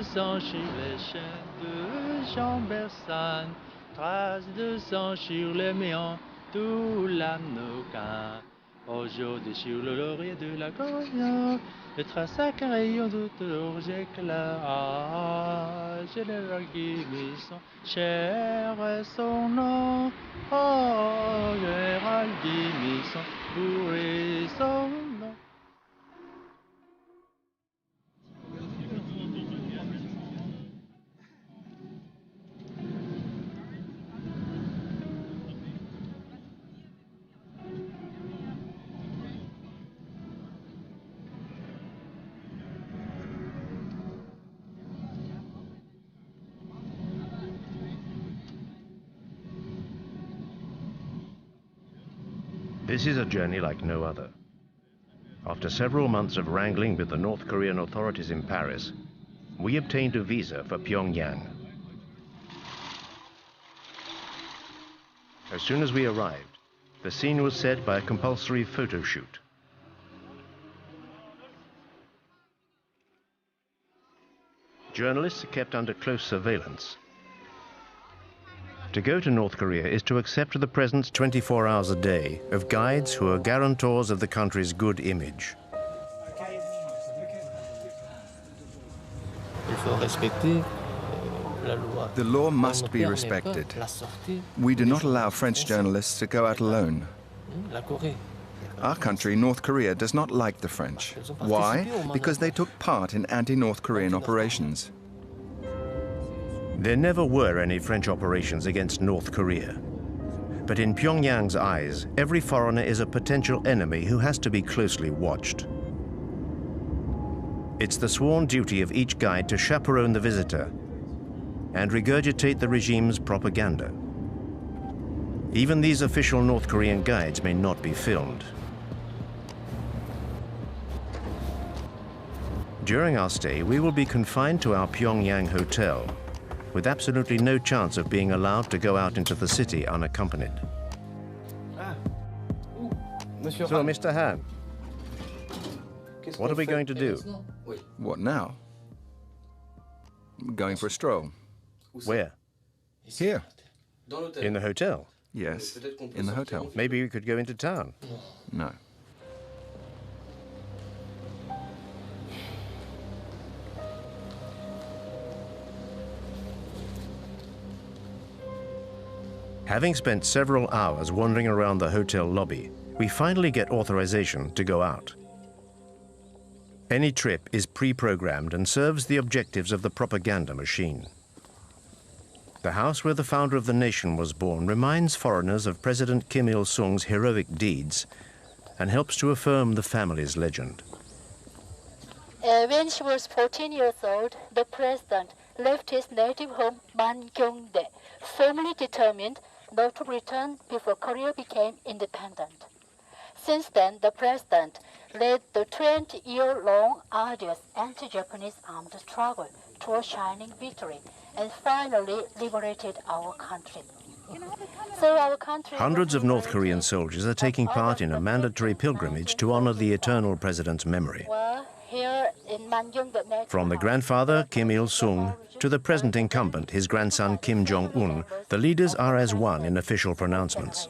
de sang sur les chaînes de Jean Bersan, traces de sang sur les méandres, tout l'âme nos cas. Aujourd'hui sur le laurier de la Goya, le trace à qu'un rayon de leurs éclats. Ah, général Guimison, cher est son nom. Oh, général Guimison, bourré son nom. This is a journey like no other. After several months of wrangling with the North Korean authorities in Paris, we obtained a visa for Pyongyang. As soon as we arrived, the scene was set by a compulsory photo shoot. Journalists are kept under close surveillance. To go to North Korea is to accept the presence 24 hours a day of guides who are guarantors of the country's good image. The law must be respected. We do not allow French journalists to go out alone. Our country, North Korea, does not like the French. Why? Because they took part in anti-North Korean operations. There never were any French operations against North Korea. But in Pyongyang's eyes, every foreigner is a potential enemy who has to be closely watched. It's the sworn duty of each guide to chaperone the visitor and regurgitate the regime's propaganda. Even these official North Korean guides may not be filmed. During our stay, we will be confined to our Pyongyang hotel, with absolutely no chance of being allowed to go out into the city unaccompanied. So, Mr. Han, what are we going to do? What now? Going for a stroll. Where? Here. In the hotel? Yes, in the hotel. Maybe we could go into town. No. Having spent several hours wandering around the hotel lobby, we finally get authorization to go out. Any trip is pre-programmed and serves the objectives of the propaganda machine. The house where the founder of the nation was born reminds foreigners of President Kim Il-sung's heroic deeds and helps to affirm the family's legend. When she was 14 years old, the president left his native home, Mangyongdae, firmly determined not to return before Korea became independent. Since then, the president led the 20-year-long arduous anti-Japanese armed struggle to a shining victory and finally liberated our country. So our country... Hundreds of North Korean soldiers are taking part in a mandatory pilgrimage to honor the eternal president's memory. From the grandfather, Kim Il-sung, to the present incumbent, his grandson, Kim Jong-un, the leaders are as one in official pronouncements.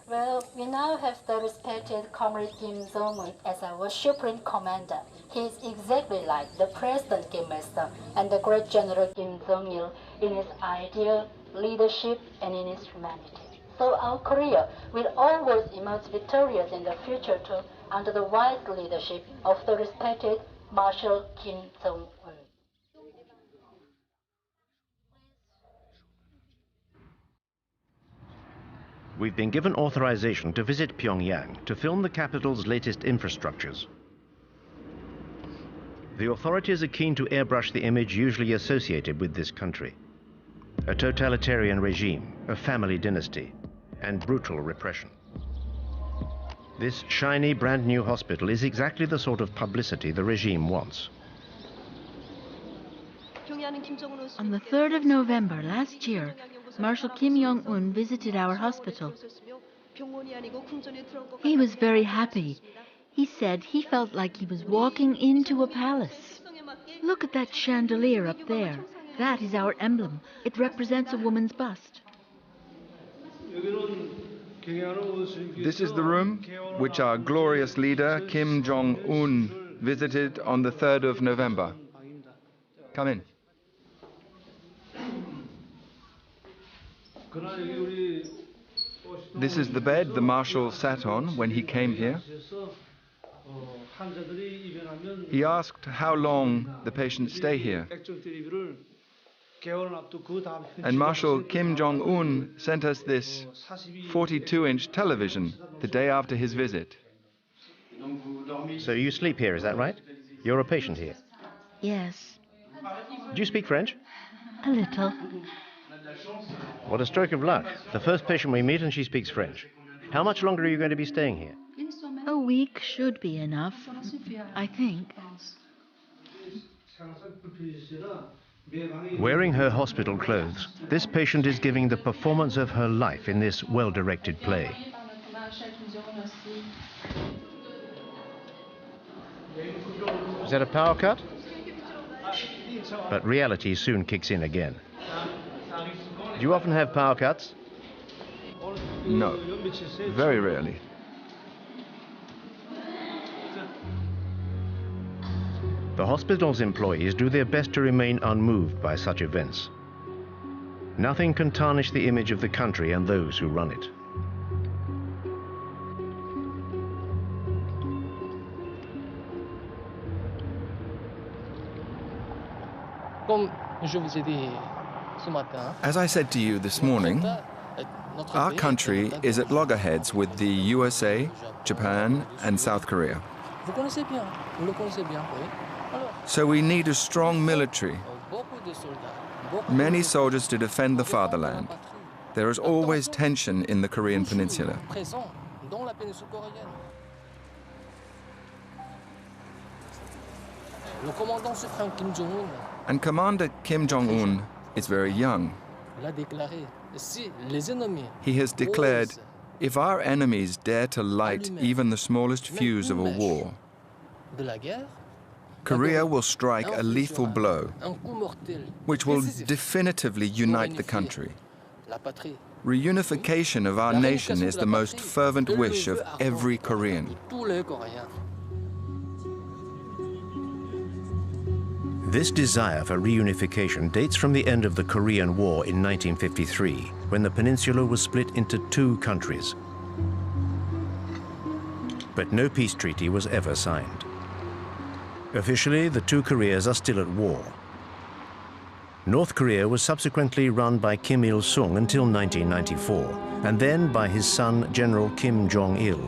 Well, we now have the respected Comrade Kim Jong-un as our supreme commander. He is exactly like the President Kim Il-sung and the great General Kim Jong-il in his ideal leadership and in his humanity. So our Korea will always emerge victorious in the future too, under the wise leadership of the respected Marshal Kim Jong-un. We've been given authorization to visit Pyongyang to film the capital's latest infrastructures. The authorities are keen to airbrush the image usually associated with this country: a totalitarian regime, a family dynasty, and brutal repression. This shiny, brand new hospital is exactly the sort of publicity the regime wants. On the 3rd of November last year, Marshal Kim Jong-un visited our hospital. He was very happy. He said he felt like he was walking into a palace. Look at that chandelier up there. That is our emblem. It represents a woman's bust. This is the room which our glorious leader Kim Jong-un visited on the 3rd of November. Come in. This is the bed the Marshal sat on when he came here. He asked how long the patients stay here. And Marshal Kim Jong-un sent us this 42-inch television the day after his visit. So you sleep here, is that right? You're a patient here. Yes, Do you speak French? a little. What a stroke of luck. The first patient we meet and she speaks French. How much longer are you going to be staying here? A week should be enough, I think. Wearing her hospital clothes, this patient is giving the performance of her life in this well-directed play. Is that a power cut? But reality soon kicks in again. Do you often have power cuts? No, very rarely. The hospital's employees do their best to remain unmoved by such events. Nothing can tarnish the image of the country and those who run it. As I said to you this morning, our country is at loggerheads with the USA, Japan, and South Korea. So we need a strong military, many soldiers to defend the fatherland. There is always tension in the Korean peninsula. And Commander Kim Jong-un is very young. He has declared, if our enemies dare to light even the smallest fuse of a war, Korea will strike a lethal blow, which will definitively unite the country. Reunification of our nation is the most fervent wish of every Korean. This desire for reunification dates from the end of the Korean War in 1953, when the peninsula was split into two countries. But no peace treaty was ever signed. Officially, the two Koreas are still at war. North Korea was subsequently run by Kim Il-sung until 1994, and then by his son, General Kim Jong-il,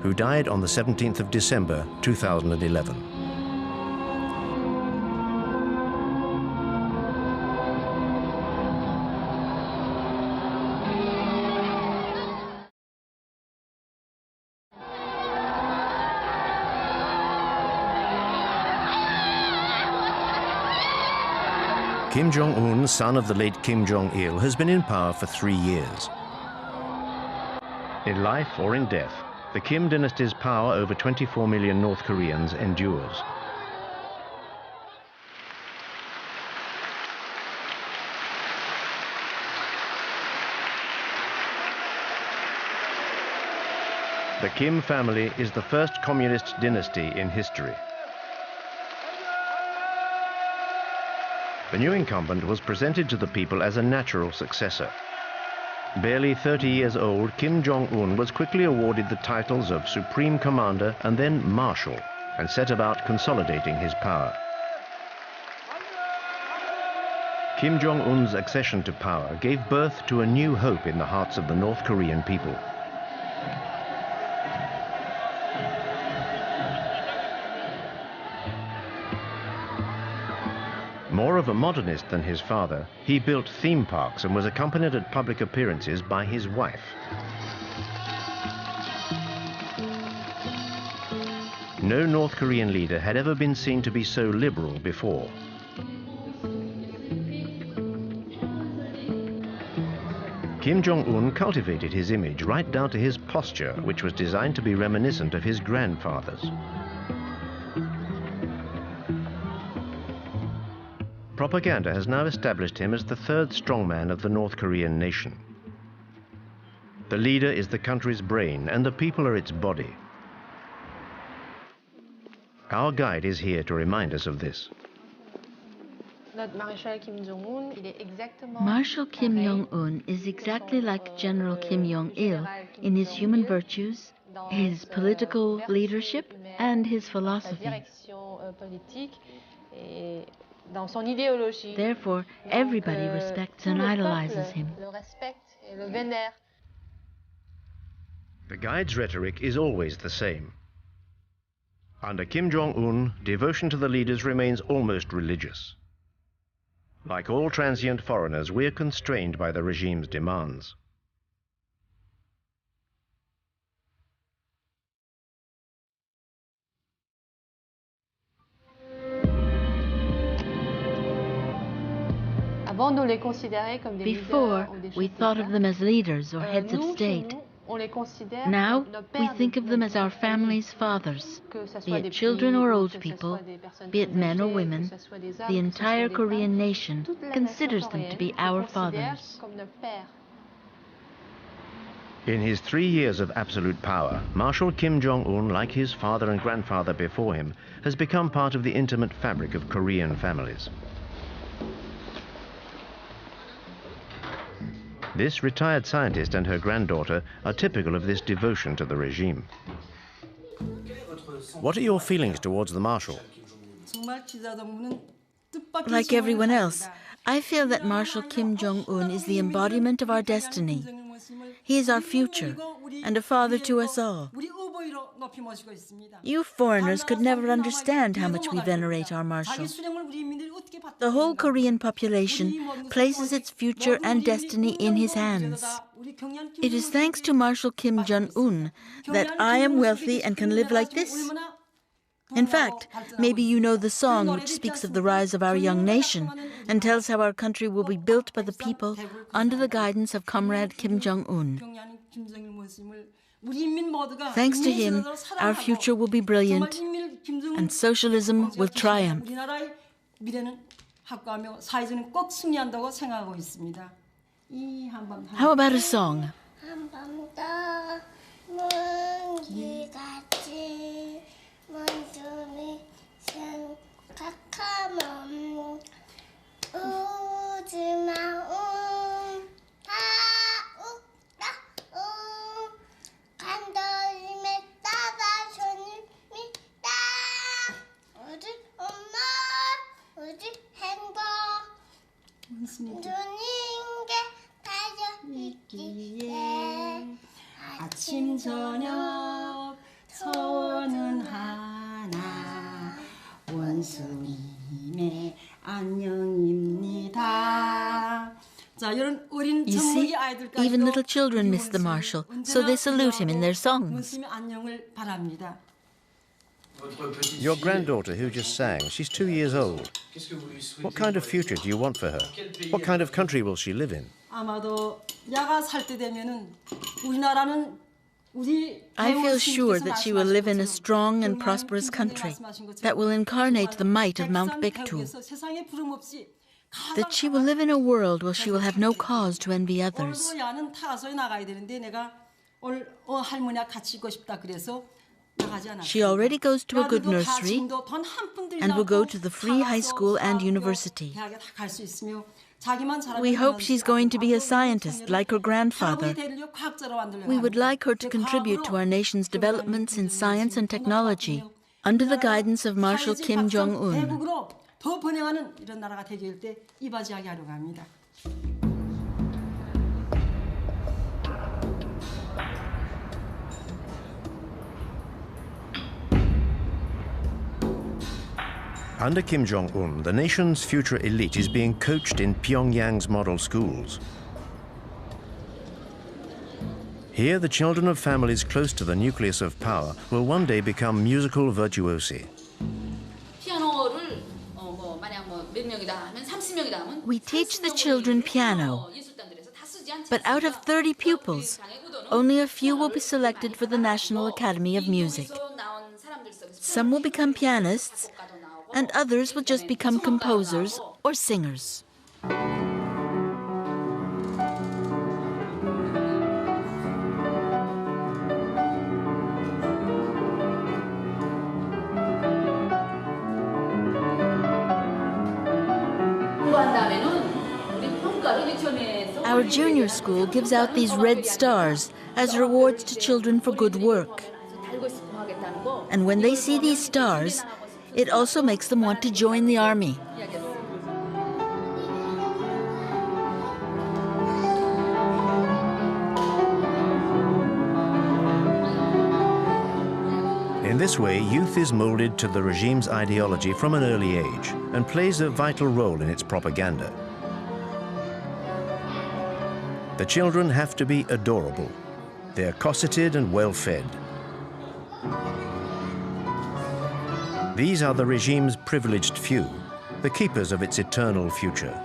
who died on the 17th of December, 2011. Kim Jong-un, son of the late Kim Jong-il, has been in power for 3 years. In life or in death, the Kim dynasty's power over 24 million North Koreans endures. The Kim family is the first communist dynasty in history. The new incumbent was presented to the people as a natural successor. Barely 30 years old, Kim Jong-un was quickly awarded the titles of Supreme Commander and then Marshal, and set about consolidating his power. Kim Jong-un's accession to power gave birth to a new hope in the hearts of the North Korean people. More of a modernist than his father, he built theme parks and was accompanied at public appearances by his wife. No North Korean leader had ever been seen to be so liberal before. Kim Jong-un cultivated his image right down to his posture, which was designed to be reminiscent of his grandfather's. Propaganda has now established him as the third strongman of the North Korean nation. The leader is the country's brain and the people are its body. Our guide is here to remind us of this. Marshal Kim Jong-un is exactly like General Kim Jong-il in his human virtues, his political leadership, and his philosophy. Therefore, everybody respects and idolizes him. The guide's rhetoric is always the same. Under Kim Jong-un, devotion to the leaders remains almost religious. Like all transient foreigners, we are constrained by the regime's demands. Before, we thought of them as leaders or heads of state. Now, we think of them as our family's fathers, be it children or old people, be it men or women. The entire Korean nation considers them to be our fathers. In his 3 years of absolute power, Marshal Kim Jong-un, like his father and grandfather before him, has become part of the intimate fabric of Korean families. This retired scientist and her granddaughter are typical of this devotion to the regime. What are your feelings towards the Marshal? Like everyone else, I feel that Marshal Kim Jong-un is the embodiment of our destiny. He is our future and a father to us all. You foreigners could never understand how much we venerate our Marshal. The whole Korean population places its future and destiny in his hands. It is thanks to Marshal Kim Jong-un that I am wealthy and can live like this. In fact, maybe you know the song which speaks of the rise of our young nation and tells how our country will be built by the people under the guidance of Comrade Kim Jong-un. Thanks to him, our future will be brilliant and socialism will triumph. How about a song? 아침 저녁 소원은 하나 원수님의 안녕입니다. You see, even little children miss the Marshal, so they salute him in their songs. Your granddaughter who just sang, she's 2 years old. What kind of future do you want for her? What kind of country will she live in? I feel sure that she will live in a strong and prosperous country that will incarnate the might of Mount Baekdu. That she will live in a world where she will have no cause to envy others. She already goes to a good nursery and will go to the free high school and university. We hope she's going to be a scientist like her grandfather. We would like her to contribute to our nation's developments in science and technology under the guidance of Marshal Kim Jong-un. Under Kim Jong-un, the nation's future elite is being coached in Pyongyang's model schools. Here, the children of families close to the nucleus of power will one day become musical virtuosi. We teach the children piano. But out of 30 pupils, only a few will be selected for the National Academy of Music. Some will become pianists, and others will just become composers or singers. Our junior school gives out these red stars as rewards to children for good work. And when they see these stars, it also makes them want to join the army. In this way, youth is molded to the regime's ideology from an early age and plays a vital role in its propaganda. The children have to be adorable. They're cosseted and well-fed. These are the regime's privileged few, the keepers of its eternal future.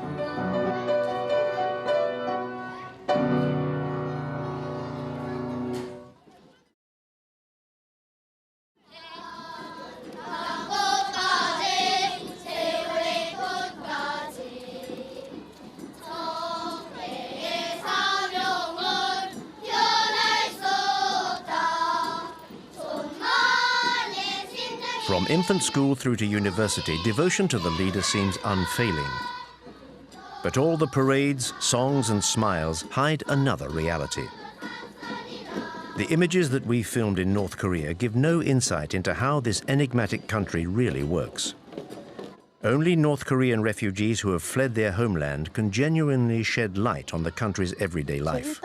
From infant school through to university, devotion to the leader seems unfailing. But all the parades, songs and smiles hide another reality. The images that we filmed in North Korea give no insight into how this enigmatic country really works. Only North Korean refugees who have fled their homeland can genuinely shed light on the country's everyday life.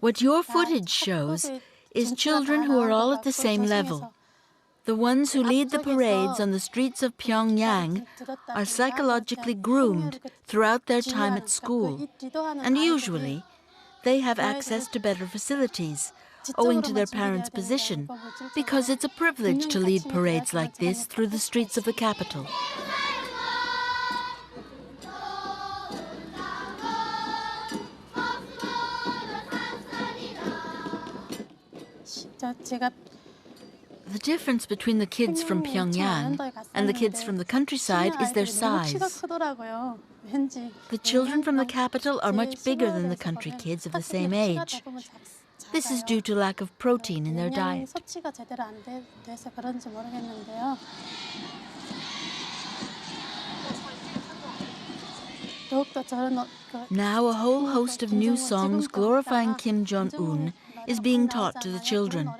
What your footage shows is children who are all at the same level. The ones who lead the parades on the streets of Pyongyang are psychologically groomed throughout their time at school, and usually they have access to better facilities, owing to their parents' position, because it's a privilege to lead parades like this through the streets of the capital. The difference between the kids from Pyongyang and the kids from the countryside is their size. The children from the capital are much bigger than the country kids of the same age. This is due to lack of protein in their diet. Now a whole host of new songs glorifying Kim Jong-un is being taught to the children.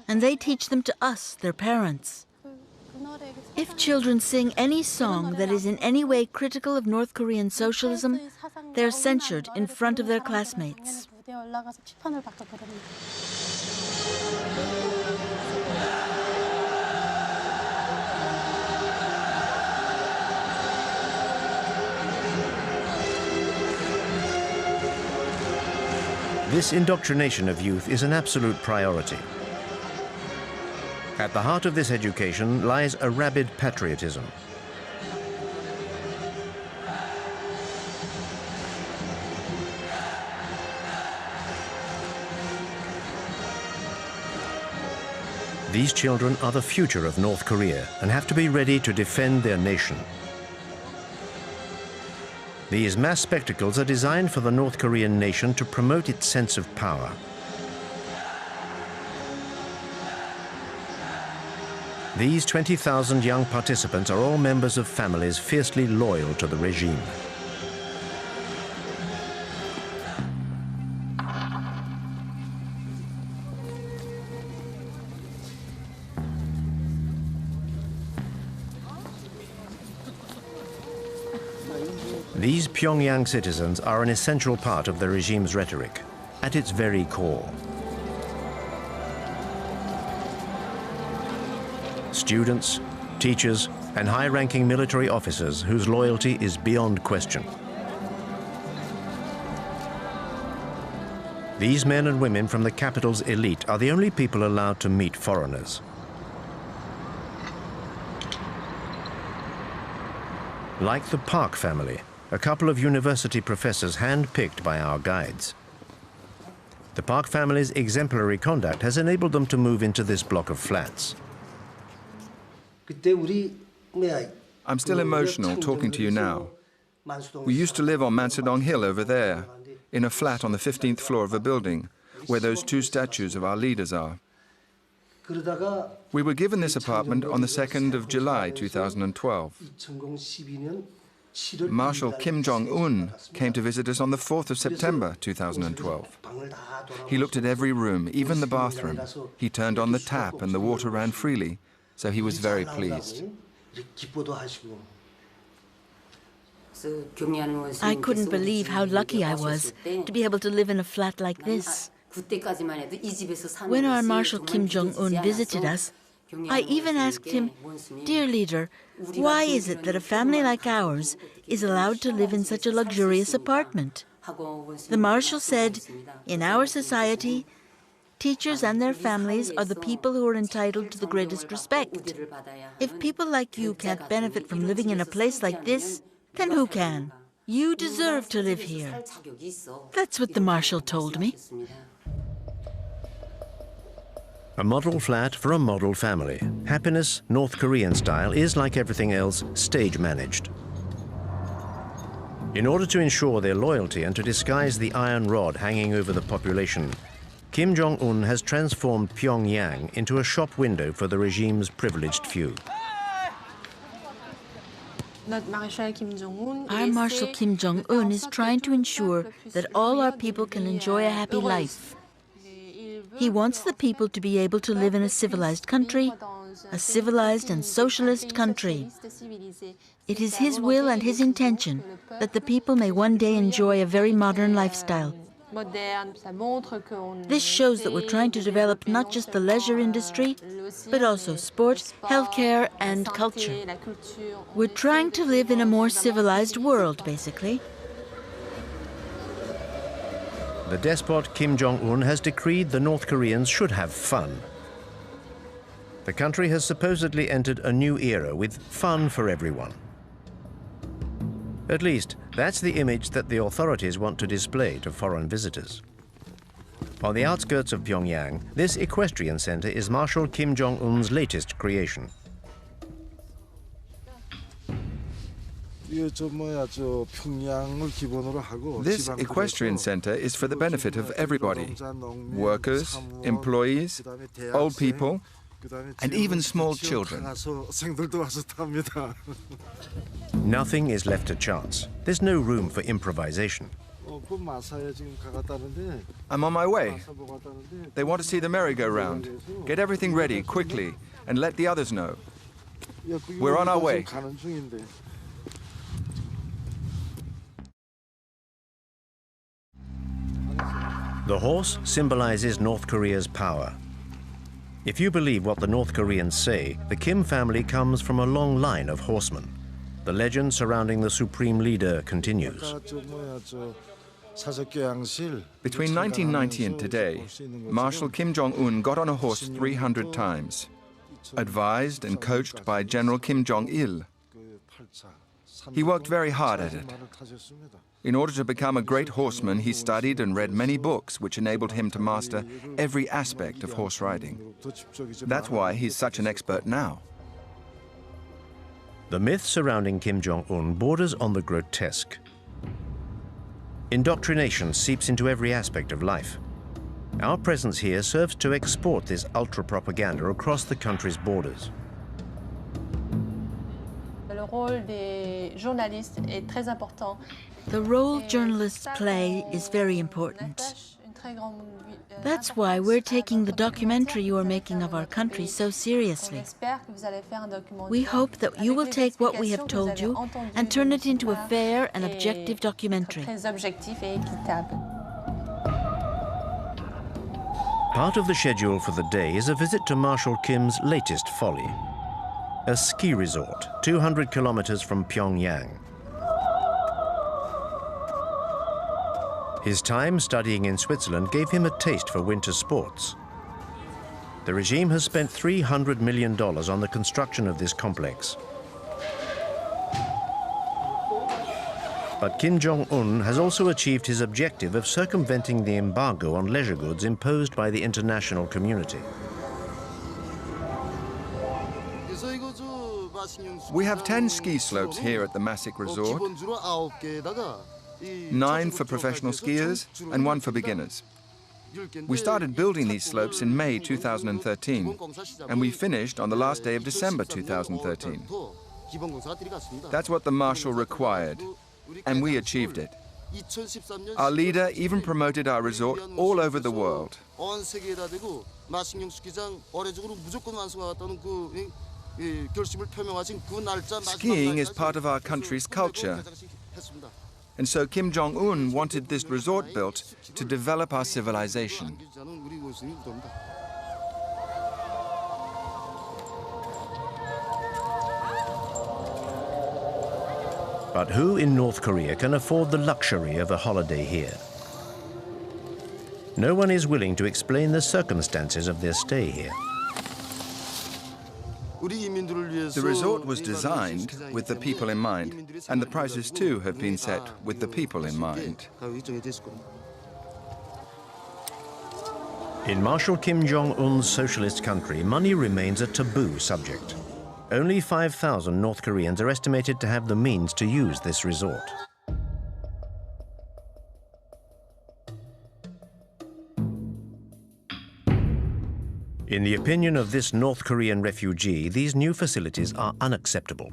And they teach them to us, their parents. If children sing any song that is in any way critical of North Korean socialism, they're censured in front of their classmates. This indoctrination of youth is an absolute priority. At the heart of this education lies a rabid patriotism. These children are the future of North Korea and have to be ready to defend their nation. These mass spectacles are designed for the North Korean nation to promote its sense of power. These 20,000 young participants are all members of families fiercely loyal to the regime. These Pyongyang citizens are an essential part of the regime's rhetoric, at its very core. Students, teachers, and high-ranking military officers whose loyalty is beyond question. These men and women from the capital's elite are the only people allowed to meet foreigners. Like the Park family, a couple of university professors hand-picked by our guides. The Park family's exemplary conduct has enabled them to move into this block of flats. I'm still emotional talking to you now. We used to live on Mansadong Hill over there, in a flat on the 15th floor of a building, where those two statues of our leaders are. We were given this apartment on the 2nd of July 2012. Marshal Kim Jong-un came to visit us on the 4th of September 2012. He looked at every room, even the bathroom. He turned on the tap and the water ran freely, so he was very pleased. I couldn't believe how lucky I was to be able to live in a flat like this. When our Marshal Kim Jong-un visited us, I even asked him, "Dear leader, why is it that a family like ours is allowed to live in such a luxurious apartment?" The Marshal said, "In our society, teachers and their families are the people who are entitled to the greatest respect. If people like you can't benefit from living in a place like this, then who can? You deserve to live here." That's what the Marshal told me. A model flat for a model family. Happiness, North Korean style, is, like everything else, stage managed. In order to ensure their loyalty and to disguise the iron rod hanging over the population, Kim Jong-un has transformed Pyongyang into a shop window for the regime's privileged few. Our Marshal Kim Jong-un is trying to ensure that all our people can enjoy a happy life. He wants the people to be able to live in a civilized country, a civilized and socialist country. It is his will and his intention that the people may one day enjoy a very modern lifestyle. This shows that we're trying to develop not just the leisure industry, but also sport, healthcare, and culture. We're trying to live in a more civilized world, basically. The despot Kim Jong-un has decreed the North Koreans should have fun. The country has supposedly entered a new era with fun for everyone. At least, that's the image that the authorities want to display to foreign visitors. On the outskirts of Pyongyang, this equestrian center is Marshal Kim Jong-un's latest creation. This equestrian center is for the benefit of everybody: workers, employees, old people, and even small children. Nothing is left to chance. There's no room for improvisation. I'm on my way. They want to see the merry-go-round. Get everything ready quickly and let the others know. We're on our way. The horse symbolizes North Korea's power. If you believe what the North Koreans say, the Kim family comes from a long line of horsemen. The legend surrounding the supreme leader continues. Between 1990 and today, Marshal Kim Jong-un got on a horse 300 times, advised and coached by General Kim Jong-il. He worked very hard at it. In order to become a great horseman, he studied and read many books which enabled him to master every aspect of horse riding. That's why he's such an expert now. The myth surrounding Kim Jong-un borders on the grotesque. Indoctrination seeps into every aspect of life. Our presence here serves to export this ultra-propaganda across the country's borders. The role journalists play is very important. That's why we're taking the documentary you are making of our country so seriously. We hope that you will take what we have told you and turn it into a fair and objective documentary. Part of the schedule for the day is a visit to Marshal Kim's latest folly, a ski resort 200 kilometers from Pyongyang. His time studying in Switzerland gave him a taste for winter sports. The regime has spent $300 million on the construction of this complex. But Kim Jong-un has also achieved his objective of circumventing the embargo on leisure goods imposed by the international community. We have 10 ski slopes here at the Masik Resort, 9 for professional skiers and 1 for beginners. We started building these slopes in May 2013, and we finished on the last day of December 2013. That's what the marshal required, and we achieved it. Our leader even promoted our resort all over the world. Skiing is part of our country's culture, and so Kim Jong-un wanted this resort built to develop our civilization. But who in North Korea can afford the luxury of a holiday here? No one is willing to explain the circumstances of their stay here. The resort was designed with the people in mind, and the prices too have been set with the people in mind. In Marshal Kim Jong-un's socialist country, money remains a taboo subject. Only 5,000 North Koreans are estimated to have the means to use this resort. In the opinion of this North Korean refugee, these new facilities are unacceptable.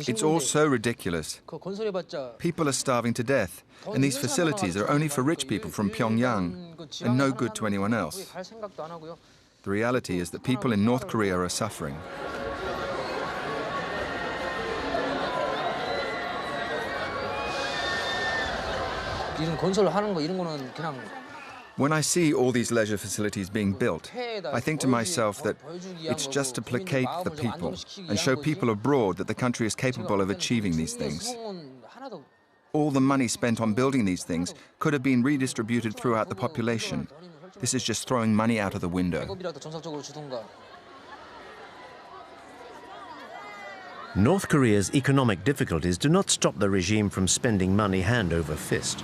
It's all so ridiculous. People are starving to death, and these facilities are only for rich people from Pyongyang and no good to anyone else. The reality is that people in North Korea are suffering. When I see all these leisure facilities being built, I think to myself that it's just to placate the people and show people abroad that the country is capable of achieving these things. All the money spent on building these things could have been redistributed throughout the population. This is just throwing money out of the window. North Korea's economic difficulties do not stop the regime from spending money hand over fist.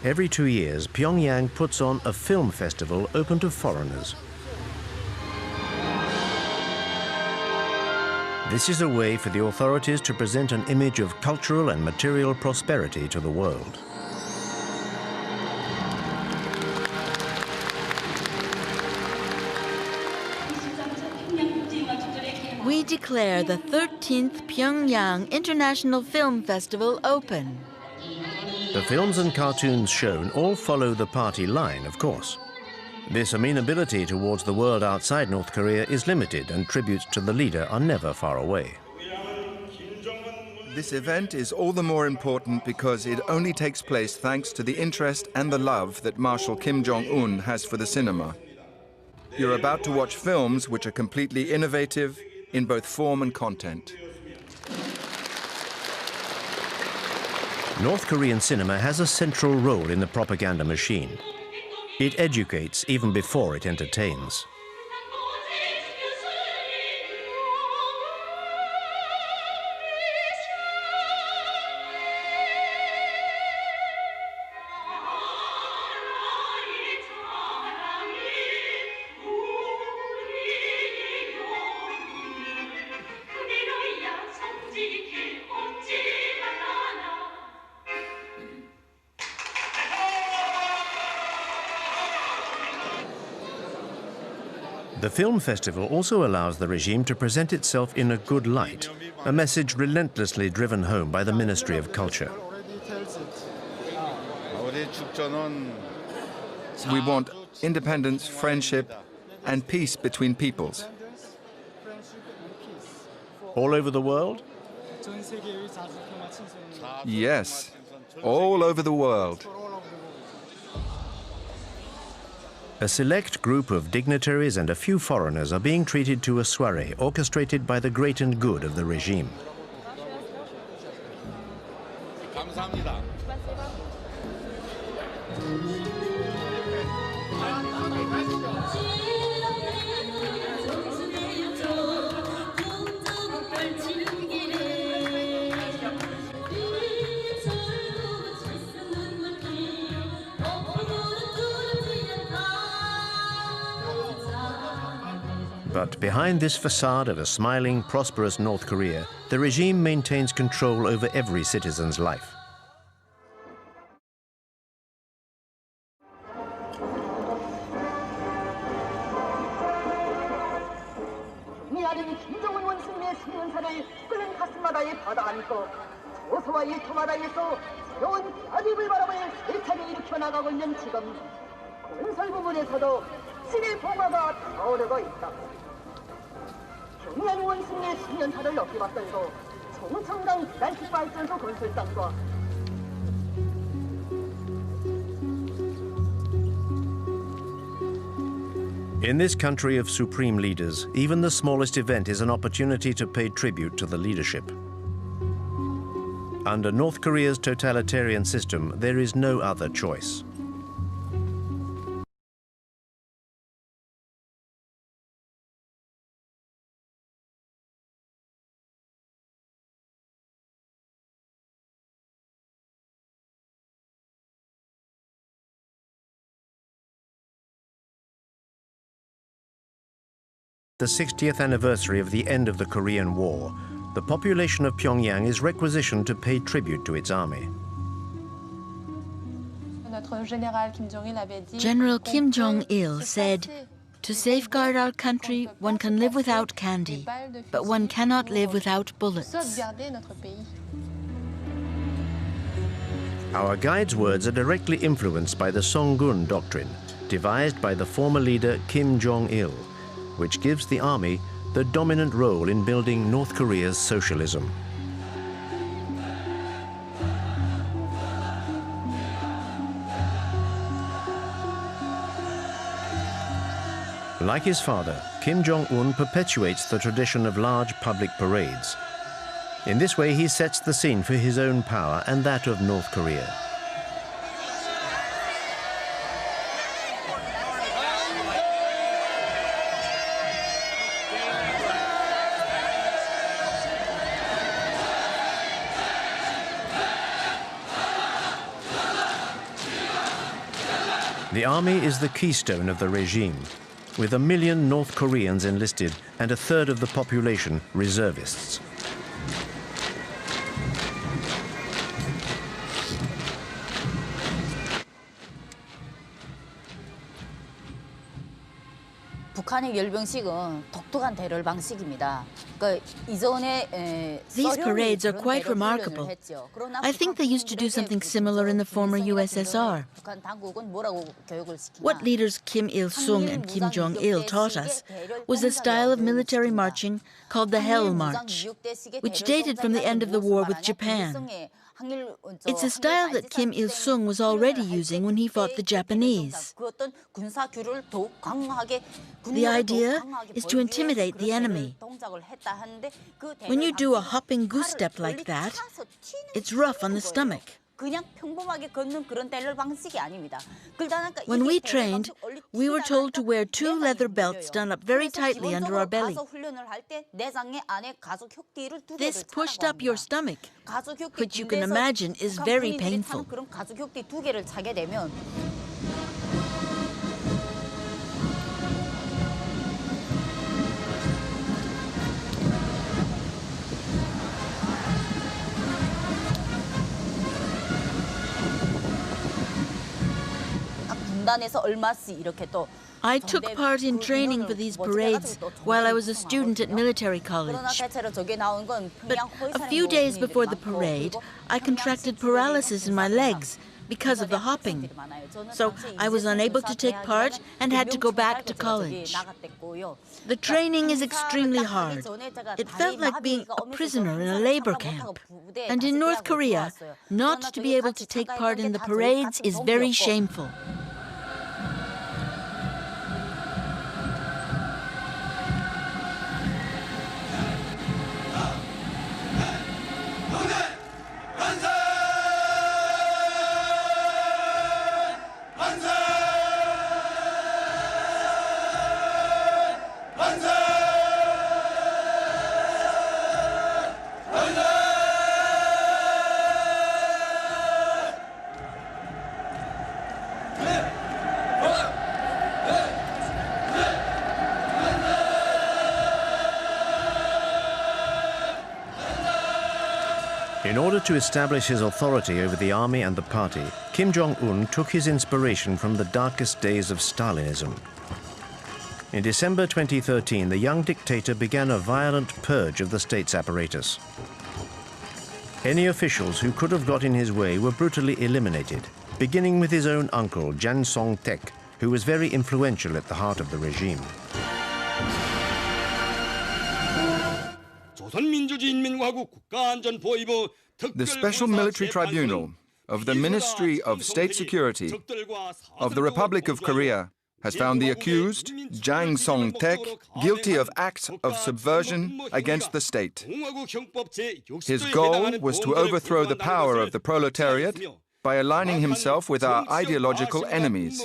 Every 2 years, Pyongyang puts on a film festival open to foreigners. This is a way for the authorities to present an image of cultural and material prosperity to the world. We declare the 13th Pyongyang International Film Festival open. The films and cartoons shown all follow the party line, of course. This amenability towards the world outside North Korea is limited, and tributes to the leader are never far away. This event is all the more important because it only takes place thanks to the interest and the love that Marshal Kim Jong-un has for the cinema. You're about to watch films which are completely innovative in both form and content. North Korean cinema has a central role in the propaganda machine. It educates even before it entertains. The film festival also allows the regime to present itself in a good light, a message relentlessly driven home by the Ministry of Culture. We want independence, friendship, and peace between peoples. All over the world? Yes, all over the world. A select group of dignitaries and a few foreigners are being treated to a soirée orchestrated by the great and good of the regime. But behind this facade of a smiling, prosperous North Korea, the regime maintains control over every citizen's life. 경연 원숭이의 10년차를 엮기 맞서서 정청강 기단식 발전소 건설장과 In this country of supreme leaders, even the smallest event is an opportunity to pay tribute to the leadership. Under North Korea's totalitarian system, there is no other choice. The 60th anniversary of the end of the Korean War, the population of Pyongyang is requisitioned to pay tribute to its army. General Kim Jong-il said, "To safeguard our country, one can live without candy, but one cannot live without bullets." Our guide's words are directly influenced by the Songun doctrine, devised by the former leader Kim Jong-il, which gives the army the dominant role in building North Korea's socialism. Like his father, Kim Jong-un perpetuates the tradition of large public parades. In this way, he sets the scene for his own power and that of North Korea. The army is the keystone of the regime, with 1 million North Koreans enlisted and a third of the population reservists. 북한의 열병식은 독특한 대열 방식입니다. These parades are quite remarkable. I think they used to do something similar in the former USSR. What leaders Kim Il-sung and Kim Jong-il taught us was a style of military marching called the Hell March, which dated from the end of the war with Japan. It's a style that Kim Il-sung was already using when he fought the Japanese. The idea is to intimidate the enemy. When you do a hopping goose step like that, it's rough on the stomach. When we trained, we were told to wear 2 leather belts done up very tightly under our belly. This pushed up your stomach, which you can imagine is very painful. I took part in training for these parades while I was a student at military college. But a few days before the parade, I contracted paralysis in my legs because of the hopping. So I was unable to take part and had to go back to college. The training is extremely hard. It felt like being a prisoner in a labor camp. And in North Korea, not to be able to take part in the parades is very shameful. In order to establish his authority over the army and the party, Kim Jong-un took his inspiration from the darkest days of Stalinism. In December 2013, the young dictator began a violent purge of the state's apparatus. Any officials who could have got in his way were brutally eliminated, beginning with his own uncle, Jan Song-taek, who was very influential at the heart of the regime. The Special Military Tribunal of the Ministry of State Security of the Republic of Korea has found the accused, Jang Song-taek, guilty of acts of subversion against the state. His goal was to overthrow the power of the proletariat by aligning himself with our ideological enemies.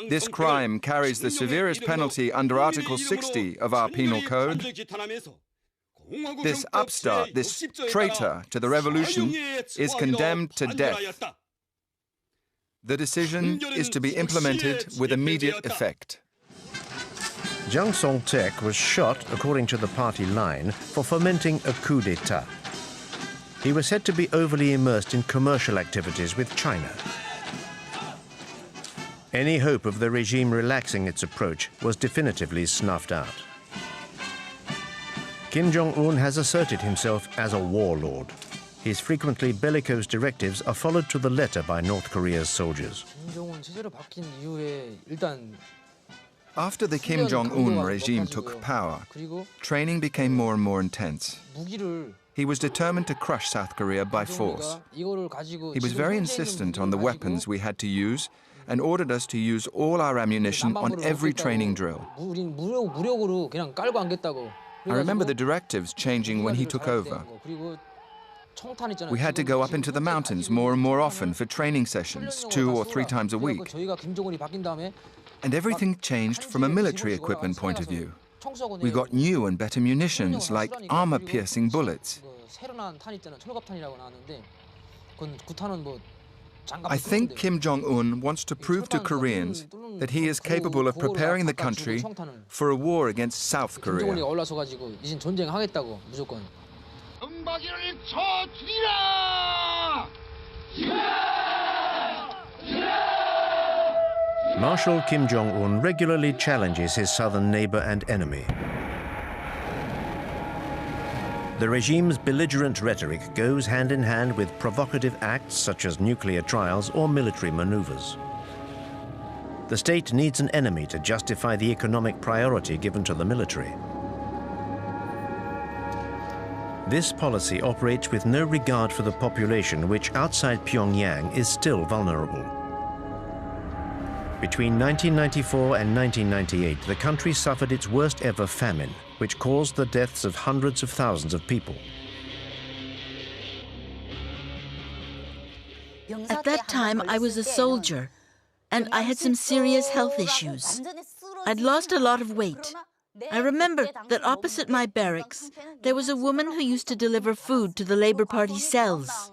This crime carries the severest penalty under Article 60 of our Penal Code. This upstart, this traitor to the revolution, is condemned to death. The decision is to be implemented with immediate effect. Jang Song-taek was shot, according to the party line, for fomenting a coup d'etat. He was said to be overly immersed in commercial activities with China. Any hope of the regime relaxing its approach was definitively snuffed out. Kim Jong-un has asserted himself as a warlord. His frequently bellicose directives are followed to the letter by North Korea's soldiers. After the Kim Jong-un regime took power, training became more and more intense. He was determined to crush South Korea by force. He was very insistent on the weapons we had to use and ordered us to use all our ammunition on every training drill. I remember the directives changing when he took over. We had to go up into the mountains more and more often for training sessions, 2 or 3 times a week. And everything changed from a military equipment point of view. We got new and better munitions, like armor-piercing bullets. I think Kim Jong-un wants to prove to Koreans that he is capable of preparing the country for a war against South Korea. Marshal Kim Jong-un regularly challenges his southern neighbor and enemy. The regime's belligerent rhetoric goes hand in hand with provocative acts such as nuclear trials or military maneuvers. The state needs an enemy to justify the economic priority given to the military. This policy operates with no regard for the population, which outside Pyongyang is still vulnerable. Between 1994 and 1998, the country suffered its worst ever famine, which caused the deaths of hundreds of thousands of people. At that time, I was a soldier, and I had some serious health issues. I'd lost a lot of weight. I remember that opposite my barracks, there was a woman who used to deliver food to the Labour Party cells.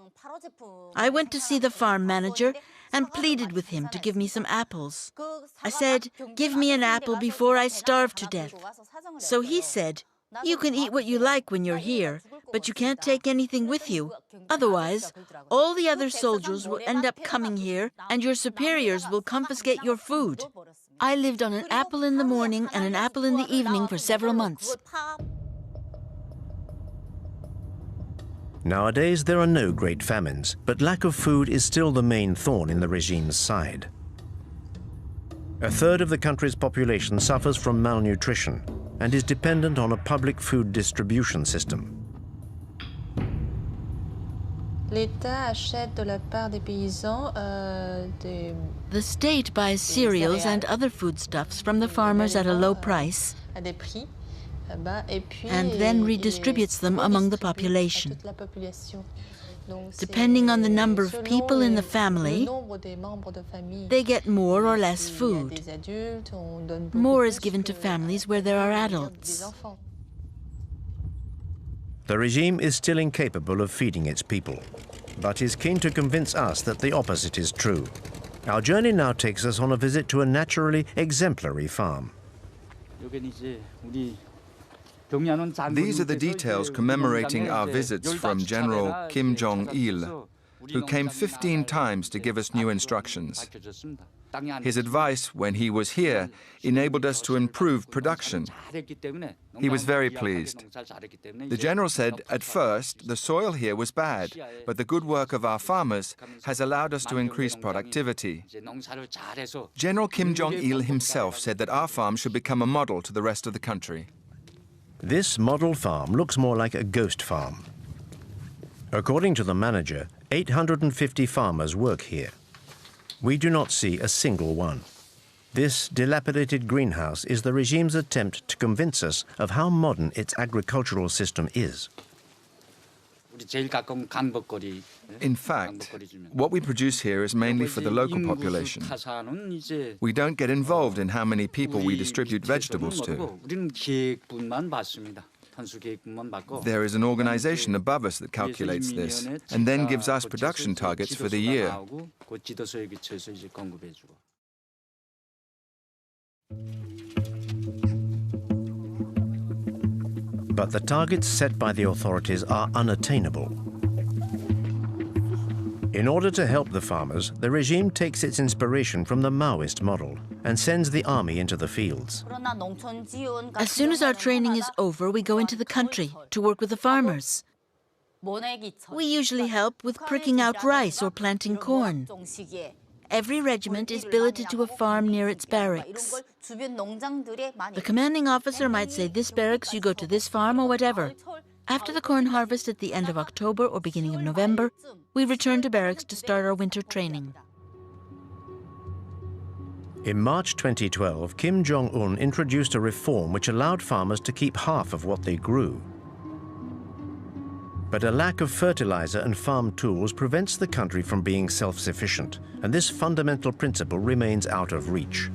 I went to see the farm manager and pleaded with him to give me some apples. I said, "Give me an apple before I starve to death." So he said, "You can eat what you like when you're here, but you can't take anything with you. Otherwise, all the other soldiers will end up coming here and your superiors will confiscate your food." I lived on an apple in the morning and an apple in the evening for several months. Nowadays, there are no great famines, but lack of food is still the main thorn in the regime's side. A third of the country's population suffers from malnutrition and is dependent on a public food distribution system. The state buys cereals and other foodstuffs from the farmers at a low price and then redistributes them among the population. Depending on the number of people in the family, they get more or less food. More is given to families where there are adults. The regime is still incapable of feeding its people, but is keen to convince us that the opposite is true. Our journey now takes us on a visit to a naturally exemplary farm. These are the details commemorating our visits from General Kim Jong-il, who came 15 times to give us new instructions. His advice when he was here enabled us to improve production. He was very pleased. The general said, at first, the soil here was bad, but the good work of our farmers has allowed us to increase productivity. General Kim Jong-il himself said that our farm should become a model to the rest of the country. This model farm looks more like a ghost farm. According to the manager, 850 farmers work here. We do not see a single one. This dilapidated greenhouse is the regime's attempt to convince us of how modern its agricultural system is. In fact, what we produce here is mainly for the local population. We don't get involved in how many people we distribute vegetables to. There is an organization above us that calculates this and then gives us production targets for the year. But the targets set by the authorities are unattainable. In order to help the farmers, the regime takes its inspiration from the Maoist model and sends the army into the fields. As soon as our training is over, we go into the country to work with the farmers. We usually help with pricking out rice or planting corn. Every regiment is billeted to a farm near its barracks. The commanding officer might say, this barracks, you go to this farm or whatever. After the corn harvest at the end of October or beginning of November, we return to barracks to start our winter training. In March 2012, Kim Jong-un introduced a reform which allowed farmers to keep half of what they grew. But a lack of fertilizer and farm tools prevents the country from being self-sufficient, and this fundamental principle remains out of reach.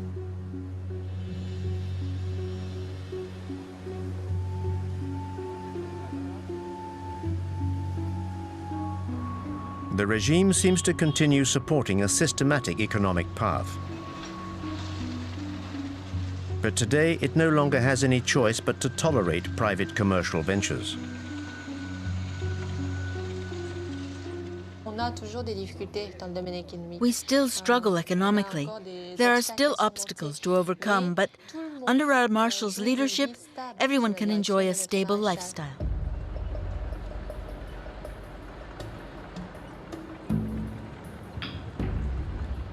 The regime seems to continue supporting a systematic economic path. But today, it no longer has any choice but to tolerate private commercial ventures. We still struggle economically. There are still obstacles to overcome, but under our marshal's leadership, everyone can enjoy a stable lifestyle.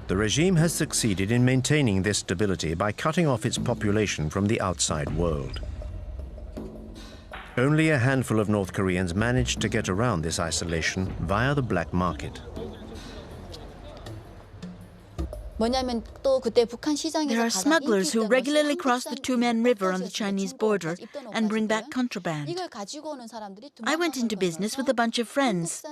The regime has succeeded in maintaining this stability by cutting off its population from the outside world. Only a handful of North Koreans managed to get around this isolation via the black market. There are smugglers who regularly cross the Two-Man River on the Chinese border and bring back contraband. I went into business with a bunch of friends,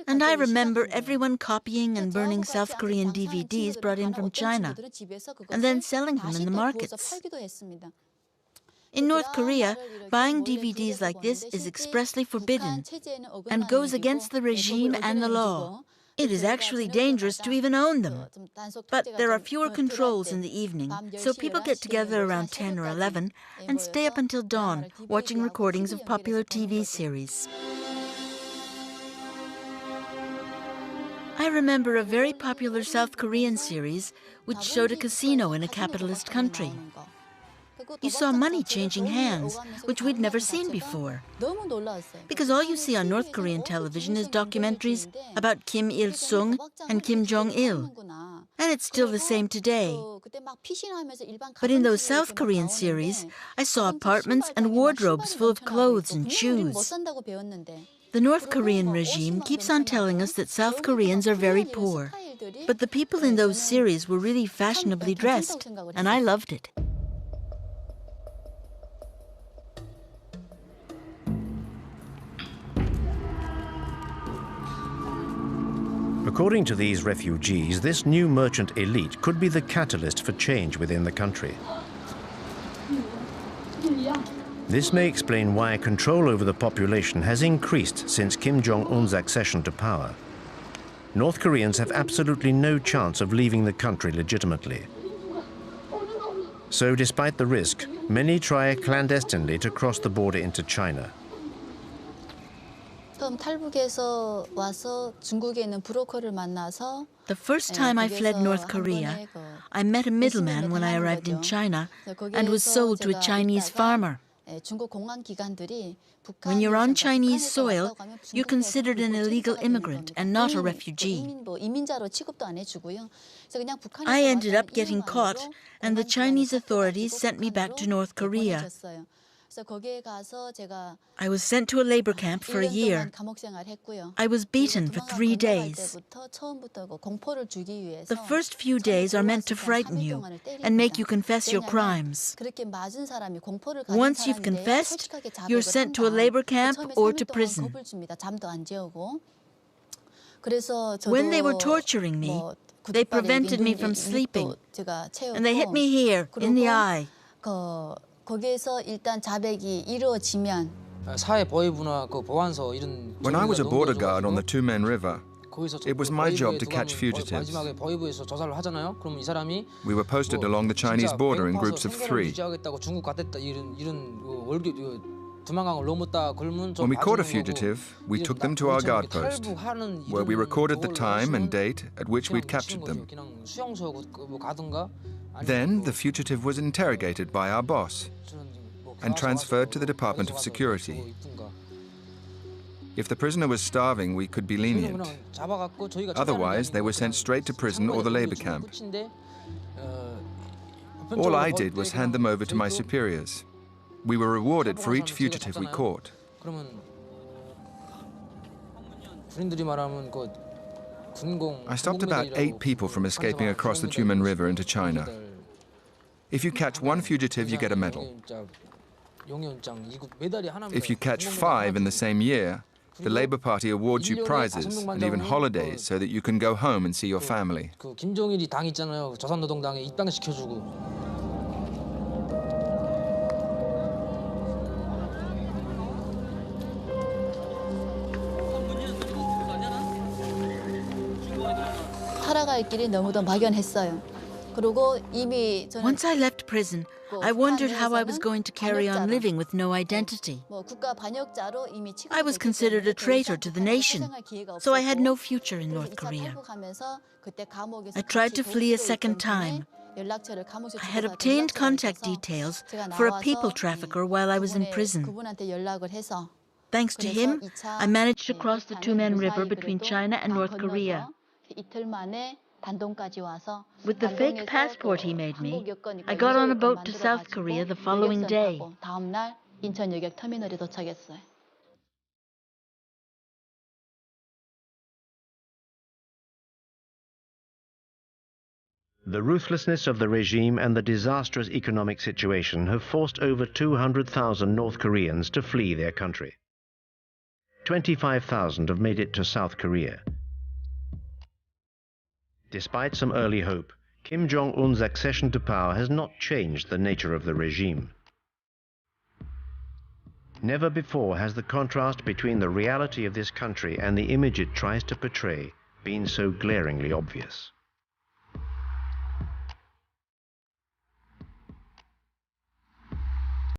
and I remember everyone copying and burning South Korean DVDs brought in from China, and then selling them in the markets. In North Korea, buying DVDs like this is expressly forbidden and goes against the regime and the law. It is actually dangerous to even own them. But there are fewer controls in the evening, so people get together around 10 or 11 and stay up until dawn watching recordings of popular TV series. I remember a very popular South Korean series which showed a casino in a capitalist country. You saw money changing hands, which we'd never seen before. Because all you see on North Korean television is documentaries about Kim Il-sung and Kim Jong-il. And it's still the same today. But in those South Korean series, I saw apartments and wardrobes full of clothes and shoes. The North Korean regime keeps on telling us that South Koreans are very poor. But the people in those series were really fashionably dressed, and I loved it. According to these refugees, this new merchant elite could be the catalyst for change within the country. This may explain why control over the population has increased since Kim Jong-un's accession to power. North Koreans have absolutely no chance of leaving the country legitimately. So despite the risk, many try clandestinely to cross the border into China. 처음 탈북해서 와서 중국에 있는 브로커를 만나서 The first time I fled North Korea, I met a middleman when I arrived in China and was sold to a Chinese farmer. 중국 공안 기관들이 When you're on Chinese soil, you're considered an illegal immigrant and not a refugee. 이민자로 취급도 안 해주고요. 그래서 그냥 북한에서 I ended up 왔다는 getting caught, 이유만으로 and the 공안 Chinese 기관에서 authorities sent me back to North Korea. 보내줬어요. 그래서 거기에 가서 제가 I was sent to a labor camp for a 1년 year. 동안 감옥 생활했고요. I was beaten for 3 days. 때부터 처음부터 공포를 주기 위해서 The first few days are meant to frighten you and make you confess your crimes. 그렇게 맞은 사람이 공포를 가진 Once you've 사람인데 confessed, 솔직하게 you're 자백을 sent to a 한다. labor camp 처음에 or 3일 to 동안 prison. 겁을 줍니다. 잠도 안 재우고. 그래서 저도 When they were torturing me, they prevented me from sleeping, 제가 채우고 and they hit me here, in the eye. 거기에서 일단 자백이 이루어지면 When I was a border guard on the Tumen River, it was my job to catch fugitives. We were posted along the Chinese border in groups of 3. When we caught a fugitive, we took them to our guard post, where we recorded the time and date at which we'd captured them. Then the fugitive was interrogated by our boss and transferred to the Department of Security. If the prisoner was starving, we could be lenient. Otherwise, they were sent straight to prison or the labor camp. All I did was hand them over to my superiors. We were rewarded for each fugitive we caught. I stopped about 8 people from escaping across the Tumen River into China. If you catch 1 fugitive, you get a medal. If you catch 5 in the same year, the Labour Party awards you prizes and even holidays so that you can go home and see your family. 김정일이 당 있잖아요. 조선노동당에 입당시켜주고. 살아갈 길이 너무도 막연했어요. 그리고 이미 저는 Once I left prison, I wondered how I was going to carry on living with no identity. 국가 반역자로 이미 I was considered a traitor to the nation, so I had no future in North Korea. I tried to flee a second time. I had obtained contact details for a people trafficker while I was in prison. Thanks to him, I managed to cross the Tumen River between China and North Korea. With the fake passport he made me, I got on a boat to South Korea the following day. The ruthlessness of the regime and the disastrous economic situation have forced over 200,000 North Koreans to flee their country. 25,000 have made it to South Korea. Despite some early hope, Kim Jong-un's accession to power has not changed the nature of the regime. Never before has the contrast between the reality of this country and the image it tries to portray been so glaringly obvious.